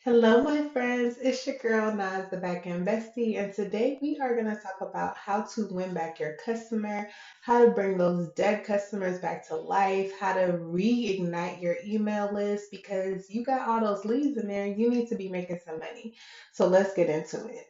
Hello, my friends. It's your girl, Naz, the Backend Bestie, and today we are going to talk about how to win back your customer, how to bring those dead customers back to life, how to reignite your email list because you got all those leads in there. You need to be making some money. So let's get into it.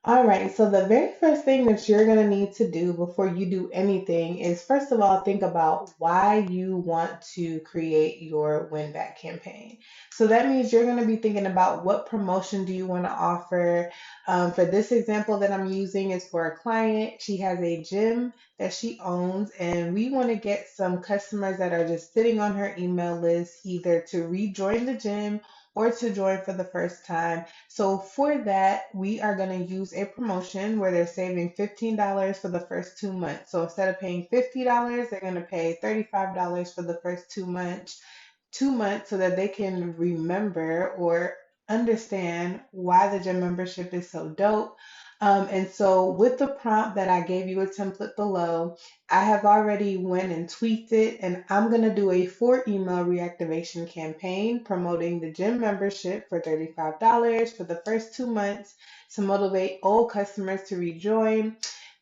All right, so the very first thing that you're going to need to do before you do anything is first of all think about why you want to create your win back campaign. So that means you're going to be thinking about what promotion do you want to offer. For this example that I'm using is for a client. She has a gym that she owns, and we want to get some customers that are just sitting on her email list either to rejoin the gym or to join for the first time. So for that, we are going to use a promotion where they're saving $15 for the first 2 months. So instead of paying $50, they're going to pay $35 for the first 2 months, 2 months so that they can remember or understand why the gym membership is so dope. And so with the prompt that I gave you a template below, I have already went and tweaked it, and I'm going to do a 4 email reactivation campaign promoting the gym membership for $35 for the first 2 months to motivate old customers to rejoin.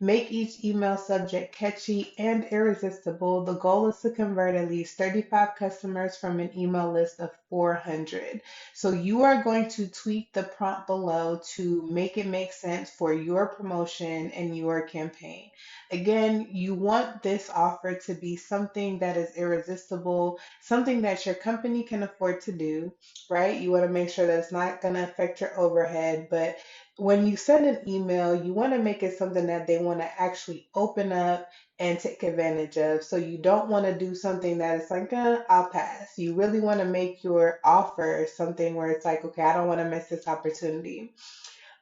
Make each email subject catchy and irresistible. The goal is to convert at least 35 customers from an email list of 400. So you are going to tweak the prompt below to make it make sense for your promotion and your campaign. Again, you want this offer to be something that is irresistible, something that your company can afford to do, right? You want to make sure that it's not going to affect your overhead, but when you send an email, you want to make it something that they want to actually open up and take advantage of. So you don't want to do something that is like, I'll pass. You really want to make your offer something where it's like, okay, I don't want to miss this opportunity.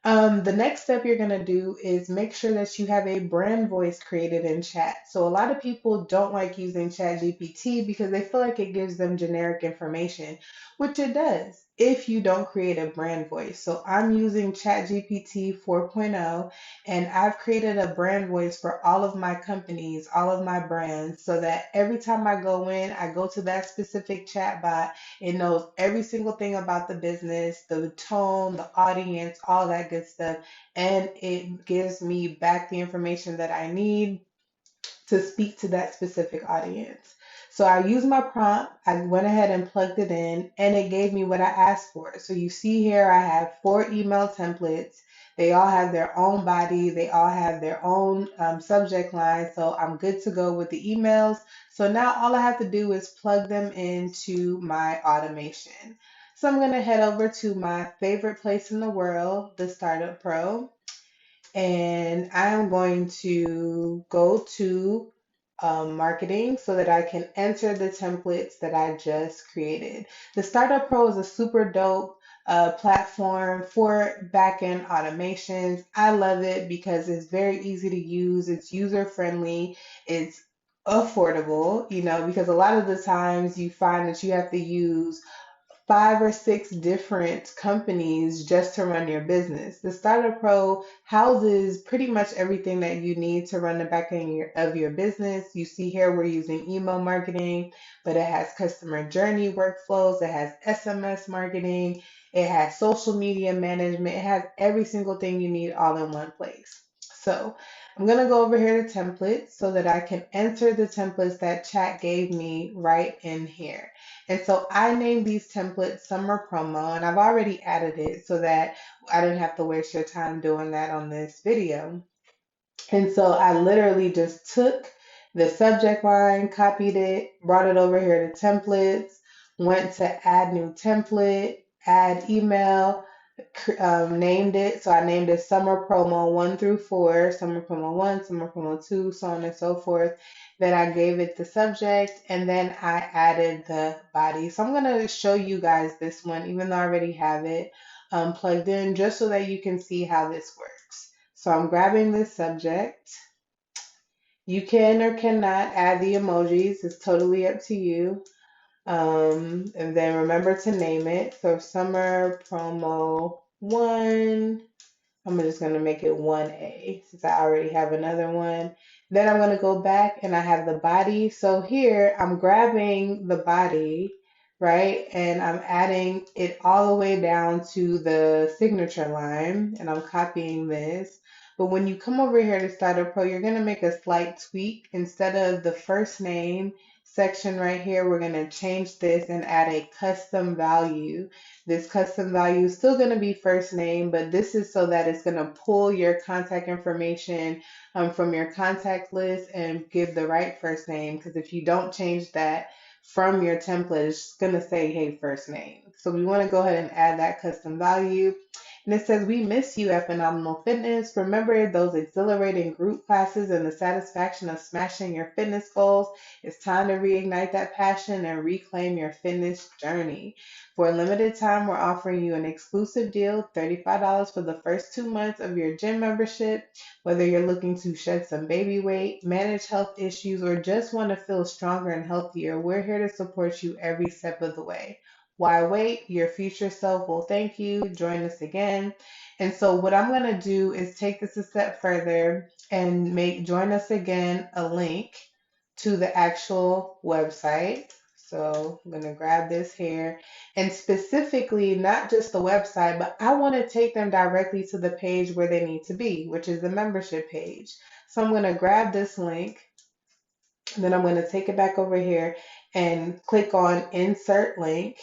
The next step you're going to do is make sure that you have a brand voice created in chat. So a lot of people don't like using ChatGPT because they feel like it gives them generic information, which it does if you don't create a brand voice. So I'm using ChatGPT 4.0, and I've created a brand voice for all of my companies, all of my brands, so that every time I go in, I go to that specific chat bot. It knows every single thing about the business, the tone, the audience, all that good stuff. And it gives me back the information that I need to speak to that specific audience. So I used my prompt, I went ahead and plugged it in, and it gave me what I asked for. So you see here, I have 4 email templates. They all have their own body, they all have their own subject line. So I'm good to go with the emails. So now all I have to do is plug them into my automation. So I'm going to head over to my favorite place in the world, the Startup Pro, and I'm going to go to marketing so that I can enter the templates that I just created. The Startup Pro is a super dope platform for backend automations. I love it because it's very easy to use, it's user friendly, it's affordable, because a lot of the times you find that you have to use 5 or 6 different companies just to run your business. The Starter Pro houses pretty much everything that you need to run the back end of your business. You see here we're using email marketing, but it has customer journey workflows, it has SMS marketing, it has social media management, it has every single thing you need all in one place. So I'm going to go over here to templates so that I can enter the templates that chat gave me right in here. And so I named these templates summer promo, and I've already added it so that I didn't have to waste your time doing that on this video. And so I literally just took the subject line, copied it, brought it over here to templates, went to add new template, add email, named it. So I named it Summer Promo 1 through 4, Summer Promo 1, Summer Promo 2, so on and so forth. Then I gave it the subject, and then I added the body. So I'm going to show you guys this one, even though I already have it plugged in, just so that you can see how this works. So I'm grabbing this subject. You can or cannot add the emojis. It's totally up to you. And then remember to name it. So Summer Promo 1. I'm just going to make it 1A since I already have another one. Then I'm going to go back and I have the body. So here I'm grabbing the body right? And I'm adding it all the way down to the signature line, and I'm copying this. But when you come over here to Starter Pro, you're going to make a slight tweak. Instead of the first name section right here, we're going to change this and add a custom value. This custom value is still going to be first name, but this is so that it's going to pull your contact information from your contact list and give the right first name. Because if you don't change that, from your template, it's going to say, hey, first name. So we want to go ahead and add that custom value. And it says, we miss you at Phenomenal Fitness. Remember those exhilarating group classes and the satisfaction of smashing your fitness goals? It's time to reignite that passion and reclaim your fitness journey. For a limited time, we're offering you an exclusive deal, $35 for the first 2 months of your gym membership. Whether you're looking to shed some baby weight, manage health issues, or just want to feel stronger and healthier, we're here to support you every step of the way. Why wait? Your future self will thank you. Join us again. And so what I'm going to do is take this a step further and make join us again a link to the actual website. So I'm going to grab this here, and specifically not just the website, but I want to take them directly to the page where they need to be, which is the membership page. So I'm going to grab this link, and then I'm going to take it back over here and click on insert link,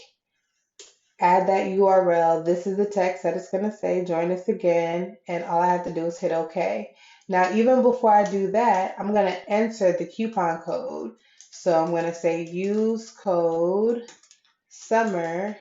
add that URL. This is the text that it's going to say, join us again, and all I have to do is hit OK. Now, even before I do that, I'm going to enter the coupon code. So I'm going to say use code summer,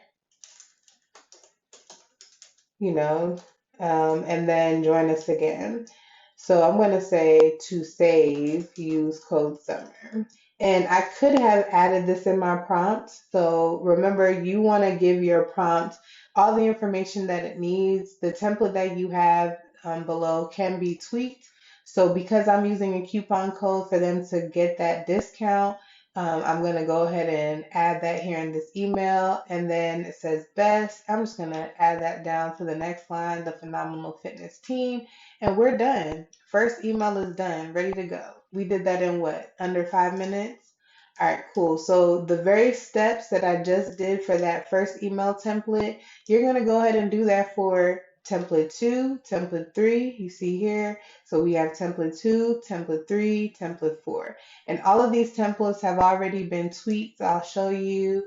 you know, and then join us again. So I'm going to say to save, use code summer. And I could have added this in my prompt. So remember, you want to give your prompt all the information that it needs. The template that you have below can be tweaked. So because I'm using a coupon code for them to get that discount, I'm going to go ahead and add that here in this email. And then it says best. I'm just going to add that down to the next line, the Phenomenal Fitness team. And we're done. First email is done, ready to go. We did that in what, under 5 minutes? All right, cool. So the very steps that I just did for that first email template, you're going to go ahead and do that for template 2, template 3, you see here. So we have template 2, template 3, template 4. And all of these templates have already been tweaked. I'll show you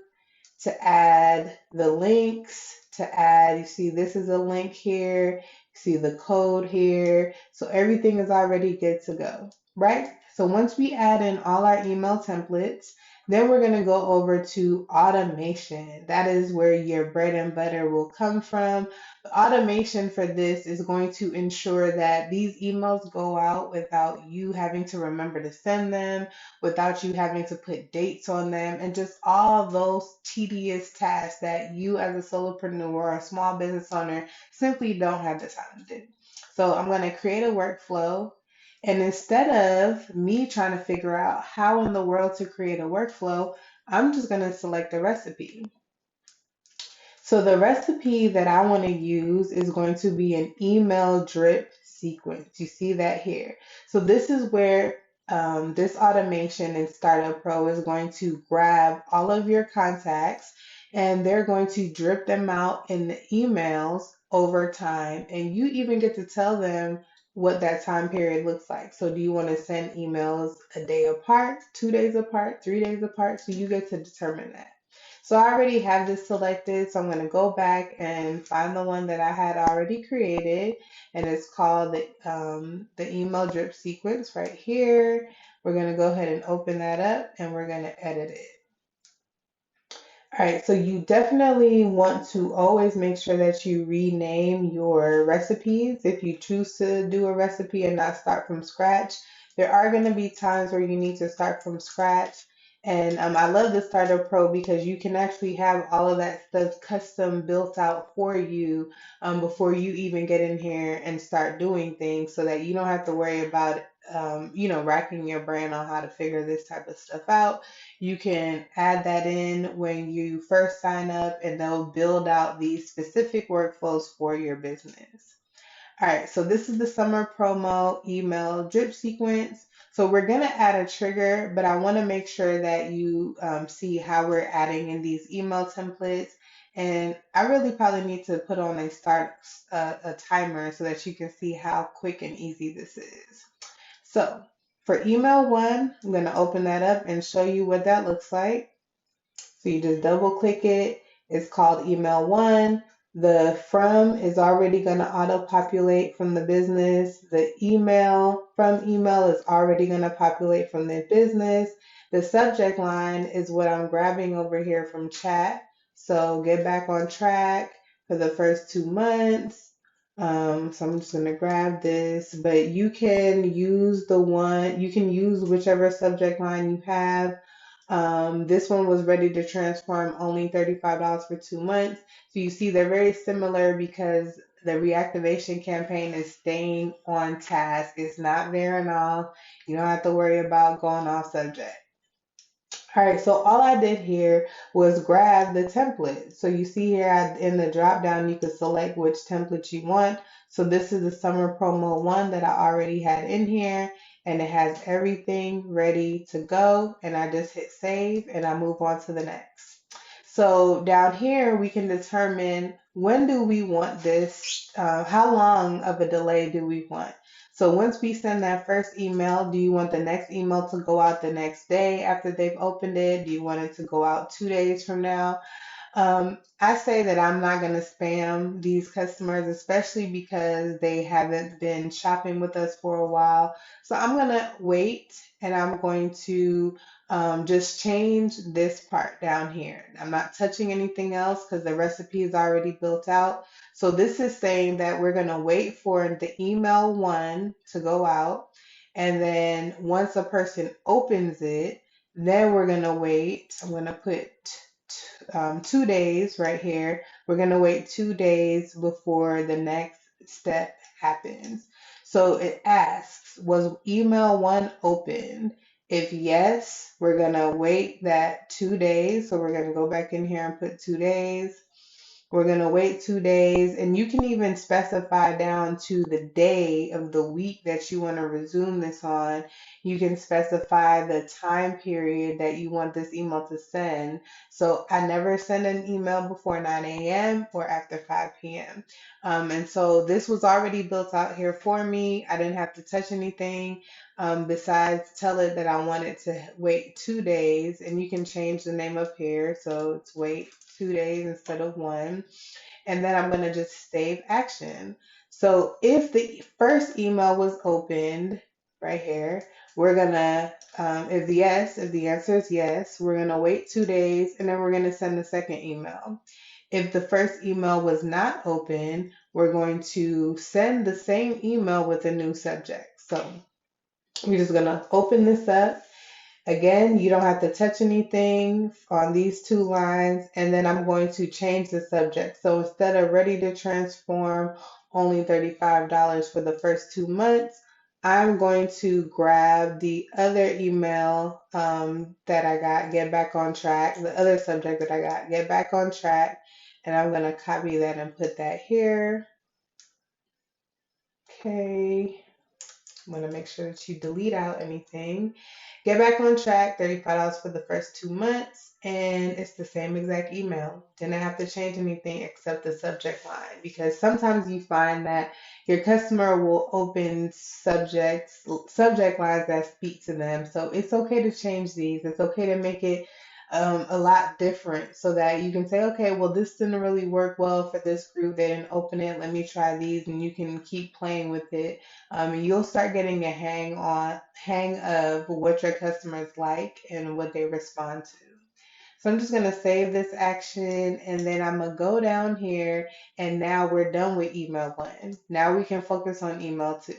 to add the links, to add, you see this is a link here, you see the code here. So everything is already good to go, right? So once we add in all our email templates, then we're going to go over to automation. That is where your bread and butter will come from. The automation for this is going to ensure that these emails go out without you having to remember to send them, without you having to put dates on them, and just all those tedious tasks that you as a solopreneur or a small business owner simply don't have the time to do. So I'm going to create a workflow. And instead of me trying to figure out how in the world to create a workflow, I'm just going to select a recipe. So the recipe that I want to use is going to be an email drip sequence. You see that here. So this is where this automation in Startup Pro is going to grab all of your contacts, and they're going to drip them out in the emails over time. And you even get to tell them what that time period looks like. So do you want to send emails a day apart, 2 days apart, 3 days apart? So you get to determine that. So I already have this selected, so I'm going to go back and find the one that I had already created, and it's called the email drip sequence right here. We're going to go ahead and open that up, and we're going to edit it. All right, so you definitely want to always make sure that you rename your recipes if you choose to do a recipe and not start from scratch. There are going to be times where you need to start from scratch. And I love the Starter Pro because you can actually have all of that stuff custom built out for you before you even get in here and start doing things, so that you don't have to worry about racking your brain on how to figure this type of stuff out. You can add that in when you first sign up, and they'll build out these specific workflows for your business. All right, so this is the summer promo email drip sequence. So we're going to add a trigger, but I want to make sure that you see how we're adding in these email templates. And I really probably need to put on a timer so that you can see how quick and easy this is. So for email one, I'm going to open that up and show you what that looks like. So you just double click it. It's called email one. The from is already going to auto populate from the business. The email from email is already going to populate from the business. The subject line is what I'm grabbing over here from chat. So get back on track for the first 2 months. So I'm just going to grab this, but you can use you can use whichever subject line you have. This one was ready to transform, only $35 for 2 months. So you see they're very similar because the reactivation campaign is staying on task. It's not veering off. You don't have to worry about going off subject. All right, so all I did here was grab the template. So you see here in the drop down, you can select which template you want. So this is the summer promo one that I already had in here, and it has everything ready to go. And I just hit save and I move on to the next. So down here, we can determine when do we want this, how long of a delay do we want? So once we send that first email, do you want the next email to go out the next day after they've opened it? Do you want it to go out 2 days from now? I say that I'm not going to spam these customers, especially because they haven't been shopping with us for a while. So I'm going to wait and I'm going to just change this part down here. I'm not touching anything else because the recipe is already built out. So this is saying that we're going to wait for the email one to go out. And then once a person opens it, then we're going to wait. I'm going to put 2 days right here. We're going to wait 2 days before the next step happens. So it asks, was email one opened? If yes, we're going to wait that 2 days. So we're going to go back in here and put 2 days. We're going to wait 2 days, and you can even specify down to the day of the week that you want to resume this on. You can specify the time period that you want this email to send. So I never send an email before 9 a.m. or after 5 p.m. And so this was already built out here for me. I didn't have to touch anything besides tell it that I wanted to wait 2 days, and you can change the name up here. So it's wait 2 days instead of one. And then I'm going to just save action. So if the first email was opened right here, we're going to, if the answer is yes, we're going to wait 2 days and then we're going to send the second email. If the first email was not open, we're going to send the same email with a new subject. So we're just going to open this up. Again, you don't have to touch anything on these two lines, and then I'm going to change the subject. So instead of ready to transform, only $35 for the first 2 months, I'm going to grab the other email that I got, get back on track, the other subject that I got, get back on track, and I'm going to copy that and put that here. Okay. I'm going to make sure that you delete out anything. Get back on track, $35 for the first 2 months, and it's the same exact email. Didn't have to change anything except the subject line, because sometimes you find that your customer will open subject lines that speak to them. So it's okay to change these. It's okay to make it a lot different so that you can say, okay, well, this didn't really work well for this group. They didn't open it. Let me try these, and you can keep playing with it. And you'll start getting a hang of what your customers like and what they respond to. So I'm just going to save this action, and then I'm going to go down here, and now we're done with email one. Now we can focus on email two.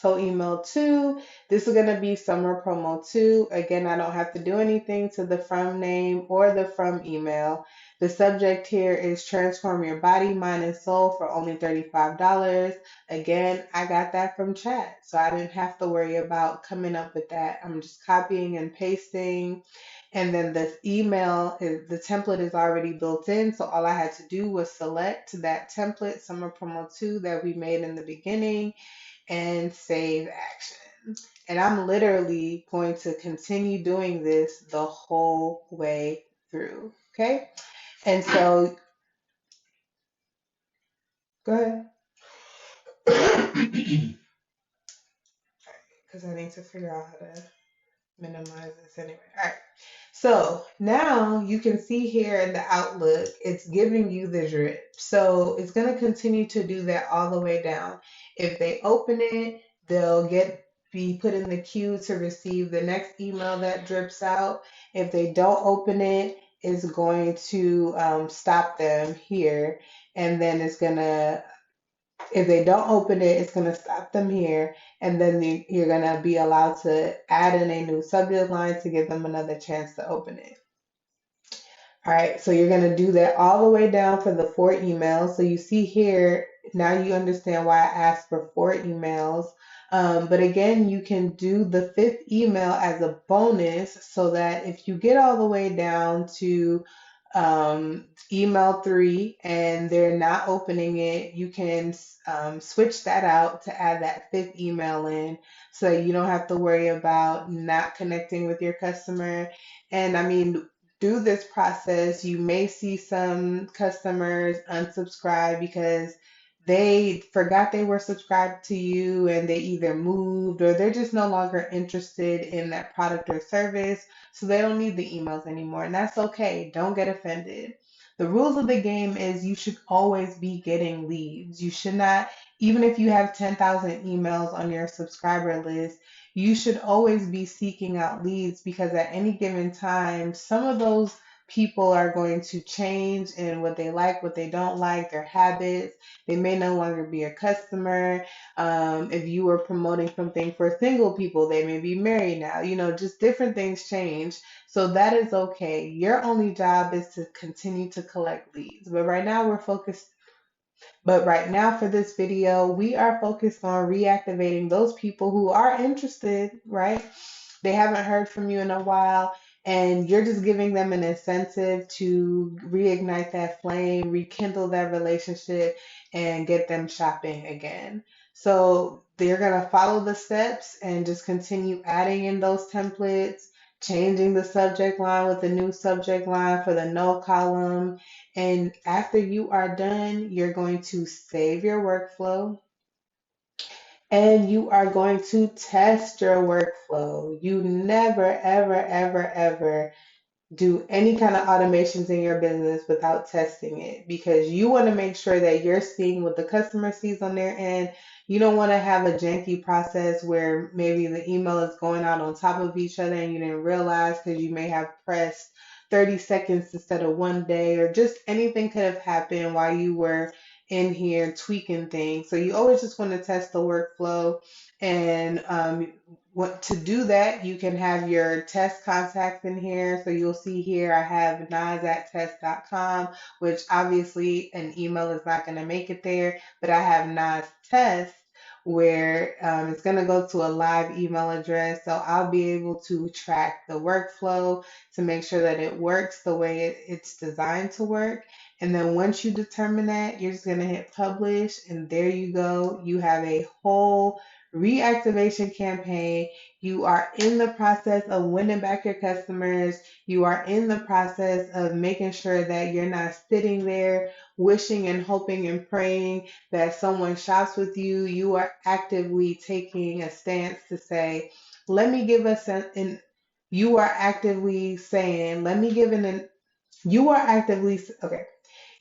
So email two, this is going to be summer promo two. Again, I don't have to do anything to the from name or the from email. The subject here is transform your body, mind, and soul for only $35. Again, I got that from chat, so I didn't have to worry about coming up with that. I'm just copying and pasting. And then the template is already built in. So all I had to do was select that template, summer promo two, that we made in the beginning, and save action. And I'm literally going to continue doing this the whole way through. Okay. And so, go ahead. Because I need to figure out how to minimize this anyway. All right. So now you can see here in the Outlook, it's giving you the drip. So it's going to continue to do that all the way down. If they open it, they'll be put in the queue to receive the next email that drips out. If they don't open it, it's going to stop them here. And then it's going to if they don't open it, it's going to stop them here. And then you're going to be allowed to add in a new subject line to give them another chance to open it. All right, so you're going to do that all the way down for the 4 emails. So you see here, now you understand why I asked for 4 emails. But again, you can do the 5th email as a bonus so that if you get all the way down to email 3 and they're not opening it, you can switch that out to add that 5th email in so you don't have to worry about not connecting with your customer. And I mean, through this process, you may see some customers unsubscribe because they forgot they were subscribed to you and they either moved or they're just no longer interested in that product or service. So they don't need the emails anymore. And that's okay. Don't get offended. The rules of the game is you should always be getting leads. You should not, even if you have 10,000 emails on your subscriber list, you should always be seeking out leads because at any given time, some of those people are going to change in what they like, what they don't like, their habits. They may no longer be a customer. If you were promoting something for single people, they may be married now. Just different things change. So that is okay. Your only job is to continue to collect leads. But right now for this video, we are focused on reactivating those people who are interested, right? They haven't heard from you in a while, and you're just giving them an incentive to reignite that flame, rekindle that relationship, and get them shopping again. So they're going to follow the steps and just continue adding in those templates, changing the subject line with a new subject line for the no column. And after you are done, you're going to save your workflow and you are going to test your workflow. You never, ever, ever, ever do any kind of automations in your business without testing it because you want to make sure that you're seeing what the customer sees on their end. You don't want to have a janky process where maybe the email is going out on top of each other and you didn't realize because you may have pressed 30 seconds instead of 1 day, or just anything could have happened while you were in here tweaking things. So you always just want to test the workflow. And to do that, you can have your test contacts in here. So you'll see here I have nas@test.com, which obviously an email is not going to make it there, but I have Nas Test where it's going to go to a live email address. So I'll be able to track the workflow to make sure that it works the way it's designed to work. And then once you determine that, you're just going to hit publish, and there you go. You have a whole reactivation campaign. You are in the process of winning back your customers. You are in the process of making sure that you're not sitting there wishing and hoping and praying that someone shops with you. You are actively taking a stance to say, let me give us you are actively saying, let me give you are actively, okay.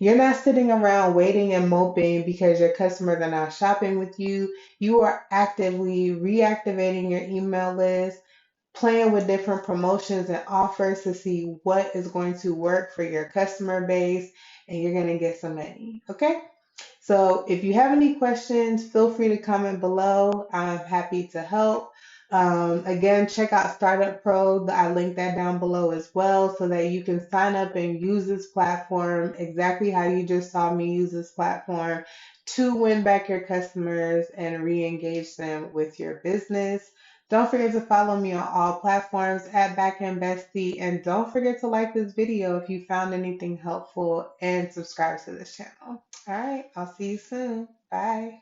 You're not sitting around waiting and moping because your customers are not shopping with you. You are actively reactivating your email list, playing with different promotions and offers to see what is going to work for your customer base, and you're going to get some money. Okay? So if you have any questions, feel free to comment below. I'm happy to help. Again, check out Startup Pro. I linked that down below as well so that you can sign up and use this platform exactly how you just saw me use this platform to win back your customers and re-engage them with your business. Don't forget to follow me on all platforms at Backend Bestie, and don't forget to like this video if you found anything helpful and subscribe to this channel. All right, I'll see you soon. Bye.